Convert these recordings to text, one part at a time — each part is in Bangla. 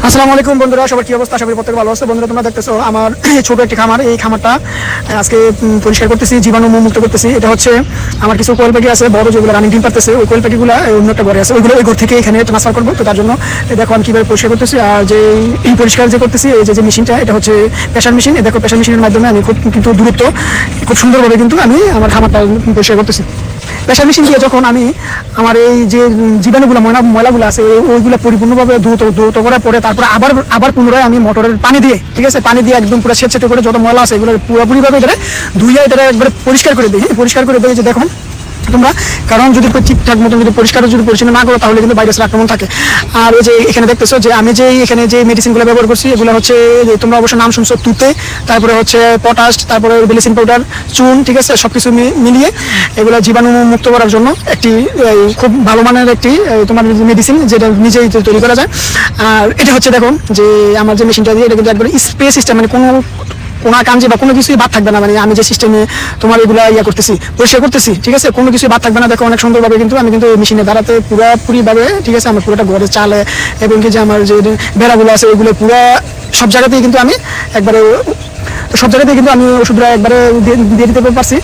আসসালামু আলাইকুম বন্ধুরা, সবার কি অবস্থা? আশা করি প্রত্যেকে ভালো আছে। বন্ধুরা, তোমরা দেখতেছো আমার ছোট একটি খামার। এই খামারটা আজকে পরিষ্কার করতেছি, জীবাণু মুক্ত করতেছি। এটা হচ্ছে আমার কিছু কোয়েল পাখি আছে বড়, যেগুলো রানিং ডিম পারতেছে। ওই কোয়েল পাখিগুলো অন্য একটা ঘরে আছে, ওইগুলো ওই ঘর থেকে এখানে ট্রান্সফার করবো। তো তার জন্য দেখো আমি কিভাবে পরিষ্কার করতেছি। আর যে এই পরিষ্কার যে করতেছি, এই যে মেশিনটা, এটা হচ্ছে প্রেশার মেশিন। দেখো প্রেশার মেশিনের মাধ্যমে আমি কিন্তু দূরত্ব খুব সুন্দরভাবে কিন্তু আমি আমার খামারটা পরিষ্কার করতেছি। প্রেশার মেশিন দিয়ে যখন আমি আমার এই যে জীবাণুগুলো ময়লাগুলো আছে ওইগুলো পরিপূর্ণভাবে ধুত করার পরে তারপরে আবার পুনরায় আমি মোটরের পানি দিয়ে, ঠিক আছে, পানি দিয়ে একদম পুরো সেচেতে করে যত ময়লা আছে এগুলো পুরোপুরিভাবে এটা ধুইয়া এটা একবারে পরিষ্কার করে দিই। পরিষ্কার করে দিই যে দেখুন তোমরা, কারণ যদি ঠিকঠাক মতন যদি পরিষ্কার না করো তাহলে কিন্তু ভাইরাসের আক্রমণ থাকে। আর এই যে এখানে দেখতেছো যে আমি যে এখানে যে মেডিসিনগুলো ব্যবহার করছি এগুলো হচ্ছে যে তোমরা অবশ্যই নাম শুনছো, তুতে, তারপরে হচ্ছে পটাশ, তারপরে ব্লিচিং পাউডার, চুন, ঠিক আছে, সবকিছু মিলিয়ে এগুলো জীবাণু মুক্ত করার জন্য একটি খুব ভালো মানের একটি তোমার মেডিসিন, যেটা নিজেই তৈরি করা যায়। আর এটা হচ্ছে দেখুন যে আমার যে মেশিনটা দিয়ে এটা কিন্তু একবার স্প্রে সিস্টেম, মানে কোনো কাঞ্জি বা কোনো কিছুই বাদ থাকবে না। মানে আমি যে সিস্টেমে তোমার এগুলা করতেছি, পরিষ্কার করতেছি, ঠিক আছে, কোনো কিছুই বাদ থাকবে না। দেখো অনেক সুন্দরভাবে কিন্তু আমি কিন্তু মেশিনে দাঁড়াতে পুরোপুরিভাবে, ঠিক আছে, আমার পুরোটা ঘরে চালে এবং কি যে আমার যে বেড়াগুলো আছে ওইগুলো পুরো সব জায়গাতেই কিন্তু আমি একবারে সব জায়গাতেই কিন্তু আমি ওষুধটা একবারে দিয়ে দিতে পারছি।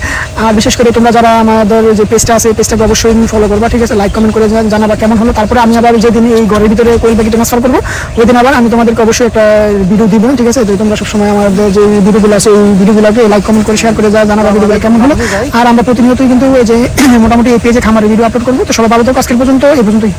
আর বিশেষ করে তোমরা যারা আমাদের যে পেজটা আছে পেজটাকে অবশ্যই ফলো করবা, ঠিক আছে, লাইক কমেন্ট করে জানাবা কেমন হলো। তারপরে আমি আবার যেদিন এই ঘরের ভিতরে কোয়েল পাখি ট্রান্সফার করবো ওই দিন আবার আমি তোমাদেরকে অবশ্যই একটা ভিডিও দিব, ঠিক আছে। তো তোমরা সবসময় আমাদের যে ভিডিওগুলো আছে এই ভিডিওগুলোকে লাইক কমেন্ট করে শেয়ার করে জানাবা ভিডিওগুলো কেমন হলো। আর আমরা প্রতিনিয়তই কিন্তু এই যে মোটামুটি এই পেজে খামারের ভিডিও আপলোড করবো। তো সবাই ভালো থাকো, আজকের পর্যন্ত এই পর্যন্তই।